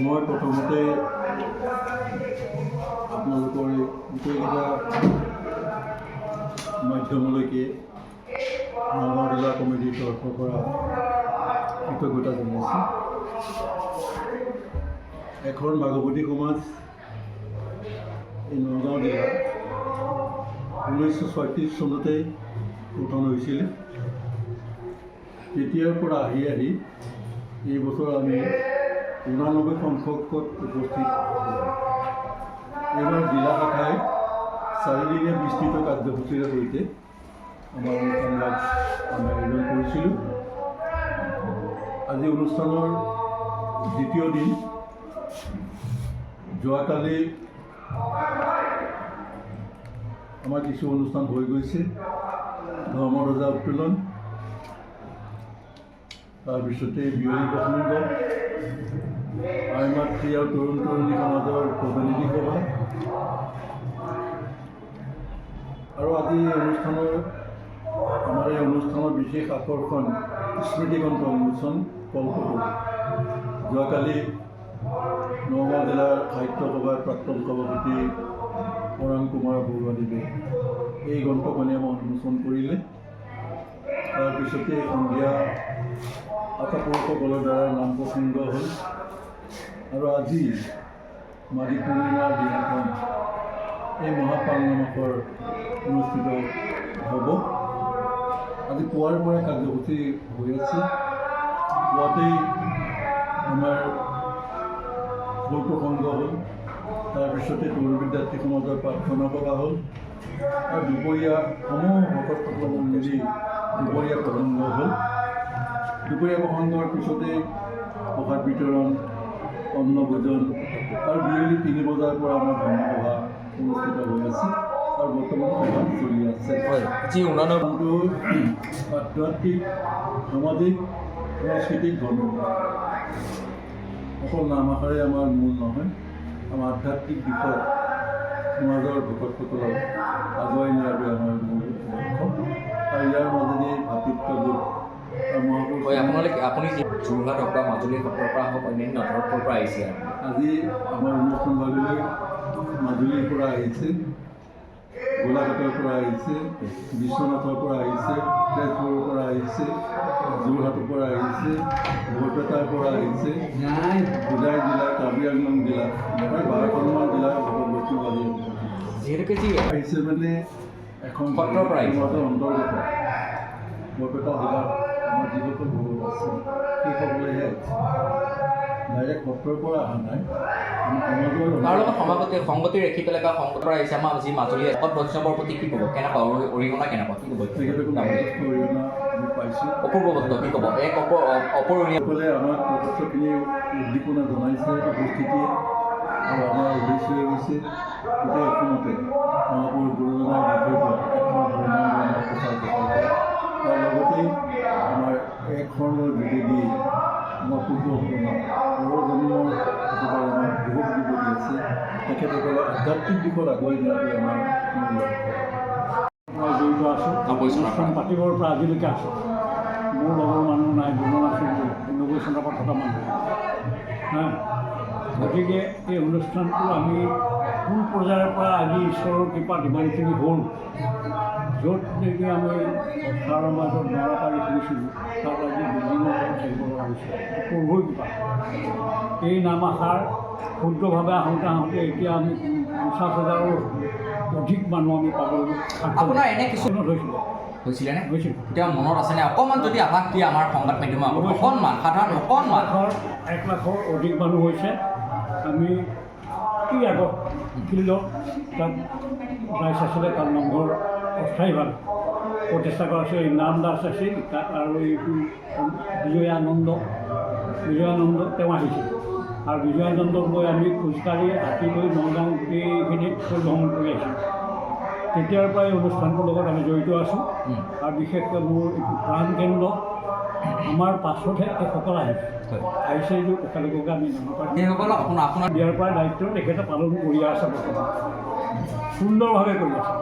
মই প্ৰথমতে আপোনালোকৰ গোটেইকেইটা মাধ্যমলৈকে নগাঁও জিলা কমিটিৰ তৰফৰ পৰা কৃতজ্ঞতা জনাইছোঁ। এখন ভাগৱতী সমাজ এই নগাঁও জিলাত 1936 চনতে গঠন হৈছিল। তেতিয়াৰ পৰা আহি এই বছৰ আমি 89 সংখ্যকত উপস্থিত। এইবাৰ জিলা শাখাই 4 দিনীয়া বিস্তৃত কাৰ্যসূচীৰে সৈতে আমাৰ অনুষ্ঠানভাগ আমি আয়োজন কৰিছিলোঁ। আজি অনুষ্ঠানৰ দ্বিতীয় দিন। যোৱাকালি আমাৰ কিছু অনুষ্ঠান হৈ গৈছে। ধৰ্মধ্বজা উত্তোলন, তাৰপিছতে বিয়লি প্ৰসংগ, আই মাতৃ আৰু তৰুণ তৰুণী সমাজৰ প্ৰতিনিধি সভা, আৰু আজি আমাৰ এই অনুষ্ঠানৰ বিশেষ আকৰ্ষণ স্মৃতিগ্ৰন্থ উন্মোচন কল্পতৰু। যোৱাকালি নগাঁও জিলাৰ সাহিত্য সভাৰ প্ৰাক্তন সভাপতি পৰাণ কুমাৰ বৰুৱাদেৱে এই গ্ৰন্থখনি আমাক উন্মোচন কৰিলে। তাৰপিছতে সন্ধিয়া আতাপুৰুষসকলৰ দ্বাৰা নাম প্ৰসংগ হ'ল, আৰু আজি মাঘী পূৰ্ণিমাৰ দিনাখন এই মহাপালনামাসৰ অনুষ্ঠিত হ'ব। আজি পুৱাৰ পৰাই কাৰ্যসূচী হৈ আছে। পুৱাতেই আমাৰ ভোল প্ৰসংগ হ'ল, তাৰপিছতে তৰুণ বিদ্যাৰ্থী সমাজৰ প্ৰাৰ্থনা সভা হ'ল, আৰু দুপৰীয়া সমূহ ভকতসকলক মিলি দুপৰীয়া প্ৰসংগ হ'ল। দুপৰীয়া প্ৰসংগৰ পিছতে প্ৰসাদ বিতৰণ, অন্নভোজন, আৰু বিয়লি 3 বজাৰ পৰা আমাৰ ধৰ্মসভা অনুষ্ঠিত হৈ আছে আৰু বৰ্তমান সভা চলি আছে। যি অনুষ্ঠানটো আধ্যাত্মিক, সামাজিক, সাংস্কৃতিক, ধৰ্মীয়, অকল নাম আশাৰে আমাৰ মূল নহয়। আমাৰ আধ্যাত্মিক দিশত সমাজৰ ভকতসকলক আগুৱাই নিয়াটোৱে আমাৰ মূল লক্ষ্য, আৰু ইয়াৰ মাজেদি ভাতৃত্ববোধ আৰু মহাপুৰুষ। আপুনি যোৰহাট হওক বা মাজুলী সত্ৰৰ পৰা হওক অন্যান্য ধৰ্মৰ পৰা আহিছে। আজি আমাৰ অনুষ্ঠানভাগলৈ মাজুলীৰ পৰা আহিছে, গোলাঘাটৰ পৰা আহিছে, বিশ্বনাথৰ পৰা আহিছে, তেজপুৰৰ পৰা আহিছে, যোৰহাটৰ পৰা আহিছে, বৰপেটাৰ পৰা আহিছে, হোজাই জিলা, কাৰ্বি আংলং জিলা, 12খনমান জিলাৰ ভকত বৈষ্ণৱ আজি যিহেতুকে যি আহিছে মানে এখন সত্ৰৰ পৰা সমাজৰ অন্তৰ্গত বৰপেটা জিলাত আমাৰ যিসকল ভকত আছে সেইসকলেহে ডাইৰেক্ট সত্ৰৰ পৰা অহা নাই। তাৰ লগত সংগতি ৰাখি পেলাই বা সংগতৰ পৰা আহিছে আমাৰ যি মাজুলী ভকত বৈষ্ণৱৰ প্ৰতি কি ক'ব, কেনেকুৱা অৰিহণা কেনেকুৱা, কি ক'ব? তেখেতসকল অৰিহণা আমি পাইছোঁ। অপূৰ্ব বস্তু কি ক'ব? এক অপূৰণীয়সকলে আমাক যথেষ্টখিনি উদ্দীপনা জনাইছে উপস্থিতিয়ে, আৰু আমাৰ উদ্দেশ্যই হৈছে গোটেই অসমতে মহাপুৰুষ গুৰুজনাই দি থৈ যোৱা এখন ধৰ্মৰ প্ৰচাৰ প্ৰসাৰ কৰা। তাৰ লগতেই আমাৰ একশৰণৰ যোগেদি আমাৰ পূৰ্বপুৰুষৰ পৰজন্মৰ যিসকল আমাৰ যুৱক যুৱতী আছে তেখেতসকলক আধ্যাত্মিক দিশত আগুৱাই নিয়াটোৱে আমাৰ মূল লক্ষ্য। মই জড়িত আছোঁ, অনুষ্ঠান পাতিবৰ পৰা আজিলৈকে আছোঁ। মোৰ লগৰ মানুহ নাই, দুজন আছোঁ, 90 চনৰ পৰা থকা মানুহ। গতিকে এই অনুষ্ঠানটো আমি কোন পৰ্যায়ৰ পৰা আজি ঈশ্বৰৰ কৃপাত ইমানখিনি হ'ল, য'ত নেকি আমি পথাৰৰ মাজত নৰা পাৰি শুনিছিলোঁ, তাত আজি বিল্ডিঙৰ ওপৰত থাকিব লগা হৈছে। প্ৰভুৰ কৃপা। এই নাম আশাৰ শুদ্ধভাৱে আহোঁতে এতিয়া আমি 50,000ৰো অধিক মানুহ আমি পাবলৈ আপোনাৰ এনে কিছুমানত হৈছিলেনে? এতিয়া মনত আছেনে? অকণমান যদি আভাস দিয়ে আমাৰ সংবাদ মাধ্যমে অকণমান সাধাৰণ 1 লাখৰ অধিক মানুহ হৈছে। আমি কি আগত ফিল্ডত তাত ৰাইজ আছিলে, তাত নামঘৰ অস্থায়ীভাৱে প্ৰতিষ্ঠা কৰা আছিল। নাম দাস আছিল তাত, আৰু এইটো বিজয়ানন্দ তেওঁ আহিছিল, আৰু বিজয়ানন্দক লৈ আমি খোজকাঢ়ি হাতী লৈ নগাঁও গোটেইখিনিত ভ্ৰমণ কৰি আহিছোঁ। তেতিয়াৰ পৰাই অনুষ্ঠানটোৰ লগত আমি জড়িত আছোঁ, আৰু বিশেষকৈ মোৰ এইটো প্ৰাণকেন্দ্ৰ। আমাৰ পাছতহে তেখেতসকল আহিছে যদিও তেখেতলোকক আমি আপোনাৰ দিয়াৰ পৰা দায়িত্ব তেখেতে পালন কৰি আছে, বৰ্তমান সুন্দৰভাৱে কৰি আছে।